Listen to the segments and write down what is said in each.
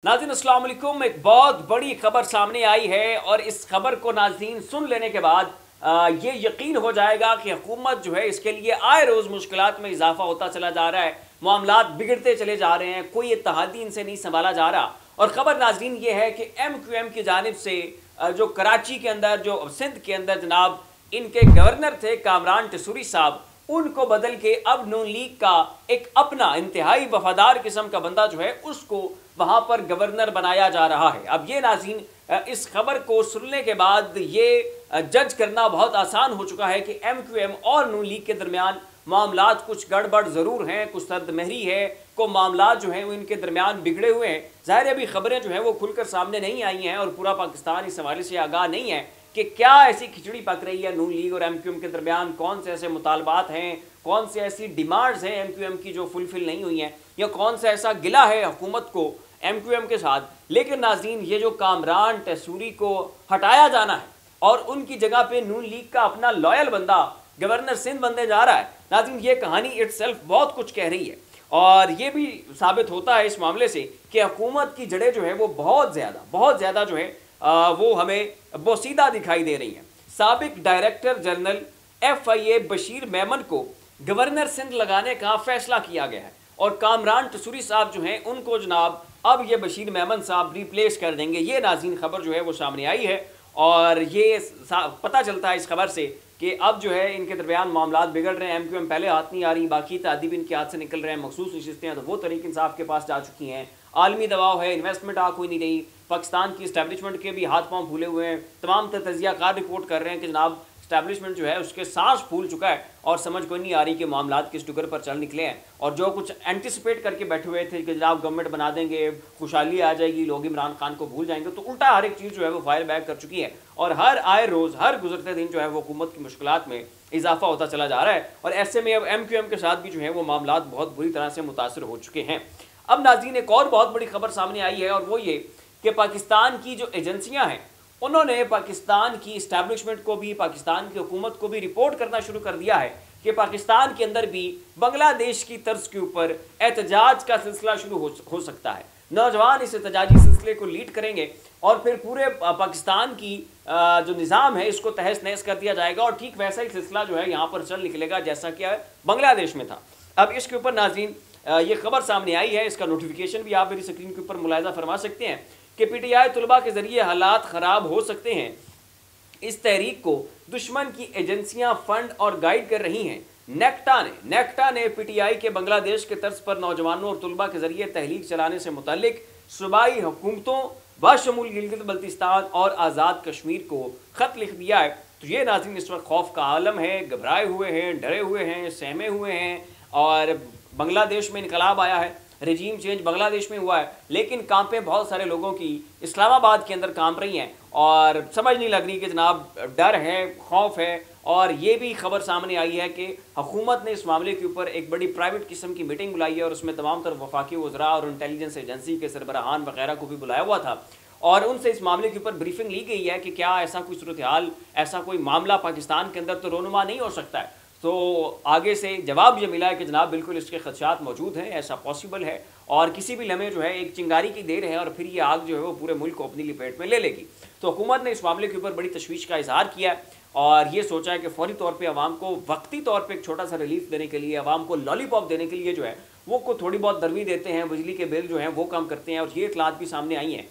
नाज़रीन अस्सलाम वालेकुम। एक बहुत बड़ी खबर सामने आई है और इस खबर को नाज़रीन सुन लेने के बाद ये यकीन हो जाएगा कि हुकूमत जो है इसके लिए आए रोज़ मुश्किलात में इजाफा होता चला जा रहा है, मामलात बिगड़ते चले जा रहे हैं, कोई इत्तेहादी इनसे नहीं संभाला जा रहा। और ख़बर नाज़रीन ये है कि MQM की जानिब से जो कराची के अंदर, जो सिंध के अंदर जनाब इनके गवर्नर थे कामरान टसूरी साहब, उनको बदल के अब नून लीग का एक अपना इंतहाई वफादार किस्म का बंदा जो है उसको वहाँ पर गवर्नर बनाया जा रहा है। अब ये नाज़रीन इस खबर को सुनने के बाद ये जज करना बहुत आसान हो चुका है कि MQM और नून लीग के दरमियान मामलात कुछ गड़बड़ ज़रूर हैं, कुछ सर्दमहरी है, को मामलात जो हैं वो इनके दरमियान बिगड़े हुए हैं। ज़ाहिर है अभी खबरें जो हैं वो खुलकर सामने नहीं आई हैं और पूरा पाकिस्तान इस हवाले से आगाह नहीं है कि क्या ऐसी खिचड़ी पक रही है नून लीग और MQM के दरमियान, कौन से ऐसे मुतालबात हैं, कौन से ऐसी डिमांड्स हैं MQM की जो फुलफिल नहीं हुई हैं, या कौन सा ऐसा गिला है हुकूमत को MQM के साथ। लेकिन नाज़रीन ये जो कामरान टसूरी को हटाया जाना है और उनकी जगह पे नून लीग का अपना लॉयल बंदा गवर्नर सिंध बनने जा रहा है, नाज़रीन ये कहानी इटसेल्फ बहुत कुछ कह रही है। और ये भी साबित होता है इस मामले से कि हुकूमत की जड़ें जो है वो बहुत ज़्यादा जो है वो हमें बोसीदा दिखाई दे रही हैं। साबिक director general FIA Bashir Memon को गवर्नर सिंध लगाने का फैसला किया गया है और कामरान टसूरी साहब जो हैं उनको जनाब अब ये बशीर मेमन साहब रिप्लेस कर देंगे। ये नाज़रीन खबर जो है वो सामने आई है और ये पता चलता है इस खबर से कि अब जो है इनके दरमियान मामलात बिगड़ रहे हैं। MQM पहले हाथ नहीं आ रही, बाकी तादीब इनके हाथ से निकल रहे हैं, मखसूस नशिस्तें हैं तो वो तरीक इंसाफ के पास जा चुकी हैं, आलमी दबाव है, इन्वेस्टमेंट आ कोई नहीं रही, पाकिस्तान की इस्टेब्लिशमेंट के भी हाथ पांव फूले हुए हैं, तमाम तजियाकार रिपोर्ट कर रहे हैं कि जनाब इस्टेब्लिशमेंट जो है उसके सांस फूल चुका है और समझ कोई नहीं आ रही कि मामलात किस टुकर पर चल निकले हैं। और जो कुछ एंटिसिपेट करके बैठे हुए थे कि जनाब गवर्नमेंट बना देंगे, खुशहाली आ जाएगी, लोग इमरान खान को भूल जाएंगे, तो उल्टा हर एक चीज़ जो है वो फायर बैक कर चुकी है और हर आए रोज़, हर गुजरते दिन जो है वो हुकूमत की मुश्किलात में इजाफा होता चला जा रहा है। और ऐसे में अब MQM के साथ भी जो है वो मामलात बहुत बुरी तरह से मुतासर हो चुके हैं। अब नाज़रीन एक और बहुत बड़ी खबर सामने आई है और वो ये कि पाकिस्तान की जो एजेंसियां हैं उन्होंने पाकिस्तान की इस्टेब्लिशमेंट को भी, पाकिस्तान की हुकूमत को भी रिपोर्ट करना शुरू कर दिया है कि पाकिस्तान के अंदर भी बांग्लादेश की तर्ज के ऊपर एहतजाज का सिलसिला शुरू हो सकता है। नौजवान इस एहतजाजी सिलसिले को लीड करेंगे और फिर पूरे पाकिस्तान की जो निज़ाम है इसको तहस नहस कर दिया जाएगा और ठीक वैसा ही सिलसिला जो है यहाँ पर चल निकलेगा जैसा कि बांग्लादेश में था। अब इसके ऊपर नाज़रीन ये खबर सामने आई है, इसका नोटिफिकेशन भी आप मेरी स्क्रीन के ऊपर मुलाहिजा फरमा सकते हैं कि PTI तलबा के ज़रिए हालात ख़राब हो सकते हैं। इस तहरीक को दुश्मन की एजेंसियां फंड और गाइड कर रही हैं। नेक्टा ने PTI के बांग्लादेश के तर्ज पर नौजवानों और तलबा के ज़रिए तहरीक चलाने से मुतल्लिक सूबाई हुकूमतों बशमूल गिलगित बल्तिस्तान और आज़ाद कश्मीर को ख़त लिख दिया है। तो ये नाज़रीन इस वक्त खौफ का आलम है, घबराए हुए हैं, डरे हुए हैं, सहमे हुए हैं और बांग्लादेश में इनकलाब आया है, रजीम चेंज बांग्लादेश में हुआ है, लेकिन कांपें बहुत सारे लोगों की इस्लामाबाद के अंदर कांप रही हैं और समझ नहीं लग रही कि जनाब डर है, खौफ है। और ये भी खबर सामने आई है कि हुकूमत ने इस मामले के ऊपर एक बड़ी प्राइवेट किस्म की मीटिंग बुलाई है और उसमें तमाम तरफ वफाकी वज़रा और इंटेलिजेंस एजेंसी के सरबराहान वगैरह को भी बुलाया हुआ था और उनसे इस मामले के ऊपर ब्रीफिंग ली गई है कि क्या ऐसा कोई सूरत हाल, ऐसा कोई मामला पाकिस्तान के अंदर तो रोनुमा नहीं हो सकता है। तो आगे से जवाब ये मिला है कि जनाब बिल्कुल इसके खदशात मौजूद हैं, ऐसा पॉसिबल है और किसी भी लम्हे जो है एक चिंगारी की देर है और फिर ये आग जो है वो पूरे मुल्क को अपनी लपेट में ले लेगी। तो हुकूमत ने इस मामले के ऊपर बड़ी तशवीश का इजहार किया है और ये सोचा है कि फौरी तौर पे आवाम को वक्ती तौर पे एक छोटा सा रिलीफ देने के लिए, आवाम को लॉलीपॉप देने के लिए जो है वो को थोड़ी बहुत दरवी देते हैं, बिजली के बिल जो हैं वो कम करते हैं। और ये इतलात भी सामने आई हैं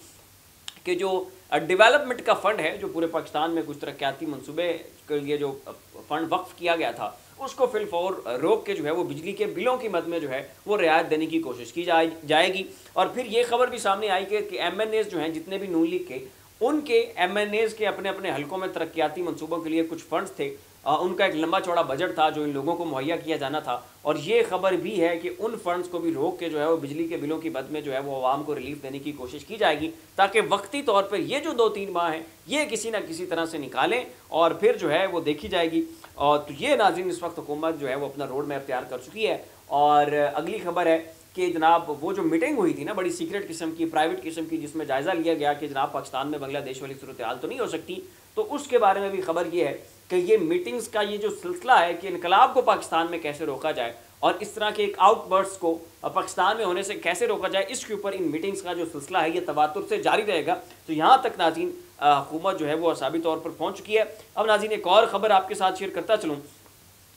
कि जो डेवलपमेंट का फ़ंड है, जो पूरे पाकिस्तान में कुछ तरक्याती मनसूबे के लिए जो फ़ंड वक्फ किया गया था, उसको फिलफौर रोक के जो है वो बिजली के बिलों की मद में जो है वो रियायत देने की कोशिश की जाएगी। और फिर ये खबर भी सामने आई कि MNAs जो हैं जितने भी नून लीग के, उनके MNAs के अपने अपने हलकों में तरक्याती मनसूबों के लिए कुछ फ़ंड्स थे, उनका एक लंबा चौड़ा बजट था जो इन लोगों को मुहैया किया जाना था और ये खबर भी है कि उन फंड्स को भी रोक के जो है वो बिजली के बिलों की मद में जो है वो आवाम को रिलीफ देने की कोशिश की जाएगी ताकि वक्ती तौर पर ये जो 2-3 माह हैं ये किसी न किसी तरह से निकालें और फिर जो है वो देखी जाएगी। और तो ये नाज़रीन इस वक्त हुकूमत जो है वो अपना रोड मैप तैयार कर चुकी है। और अगली खबर है कि जनाब वो जो मीटिंग हुई थी ना बड़ी सीक्रेट किस्म की, प्राइवेट किस्म की, जिसमें जायज़ा लिया गया कि जनाब पाकिस्तान में बांग्लादेश वाली सूरत हाल तो नहीं हो सकती, तो उसके बारे में भी खबर ये है कि ये मीटिंग्स का ये जो सिलसिला है कि इनकलाब को पाकिस्तान में कैसे रोका जाए اور اس طرح کے ایک آؤٹ برسٹ کو پاکستان میں ہونے سے کیسے روکا جائے، اس کے اوپر ان میٹنگز کا جو سلسلہ ہے یہ تواتر سے جاری رہے گا. تو یہاں تک ناظرین حکومت جو ہے وہ اعصابی طور پر پہنچ چکی ہے. اب ناظرین ایک اور خبر آپ کے ساتھ شیئر کرتا چلوں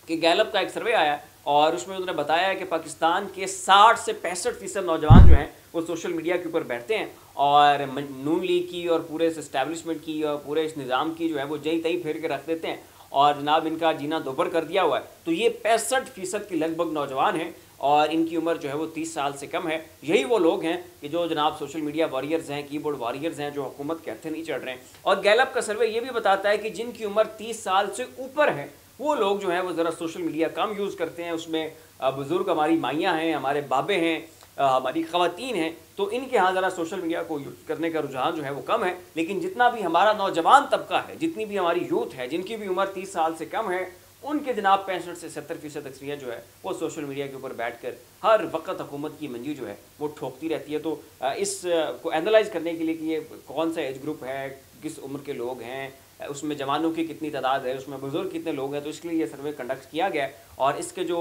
کہ گیلپ کا ایک سروے آیا اور اس میں انہوں نے بتایا ہے کہ پاکستان کے 60 سے 65% نوجوان جو ہیں وہ سوشل میڈیا کے اوپر بیٹھتے ہیں اور نون لیگ کی اور پورے اس اسٹیبلشمنٹ کی اور پورے اس نظام کی جو ہے وہ جئی تئی پھیر کے رکھ دیتے ہیں اور جناب ان کا جینا دوبر کر دیا ہوا ہے. تو یہ 65% کی لگ بھگ نوجوان ہیں اور ان کی عمر جو ہے وہ 30 سال سے کم ہے. یہی وہ لوگ ہیں کہ جو جناب سوشل میڈیا واریئرز ہیں، کی بورڈ واریئرز ہیں، جو حکومت کے ہتھے نہیں چڑھ رہے ہیں. اور گیلپ کا سروے یہ بھی بتاتا ہے کہ جن کی عمر 30 سال سے اوپر ہے وہ لوگ جو ہیں وہ ذرا سوشل میڈیا کم یوز کرتے ہیں. اس میں بزرگ ہماری مائیاں ہیں، ہمارے بابے ہیں، ہماری خواتین ہیں، تو ان کے ہاں ذرا سوشل میڈیا کو یوز کرنے کا رجحان جو ہے وہ کم ہے. لیکن جتنا بھی ہمارا نوجوان طبقہ ہے، جتنی بھی ہماری یوتھ ہے جن کی بھی عمر 30 سال سے کم ہے، ان کے جناب 65 سے 70% اکثریت جو ہے وہ سوشل میڈیا کے اوپر بیٹھ کر ہر وقت حکومت کی منجی جو ہے وہ ٹھوکتی رہتی ہے. تو اس کو اینالائز کرنے کے لیے کہ یہ کون سا ایج گروپ ہے، کس عمر کے لوگ ہیں، اس میں جوانوں کی کتنی تعداد ہے، اس میں بزرگ کتنے لوگ ہیں، تو اس کے لیے یہ سروے کنڈکٹ کیا گیا ہے. اور اس کے جو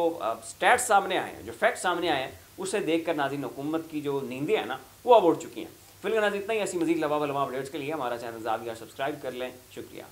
سٹیٹس سامنے آئے ہیں، جو فیکٹ سامنے آئے ہیں، اسے دیکھ کر ناظرین حکومت کی جو نیندیں ہیں نا وہ اب اڑ چکی ہیں. فی الحال ناظرین اتنا ہی. ایسی مزید لواحل اپڈیٹس کے لیے ہمارا چینل زاویہ سبسکرائب کر لیں. شکریہ.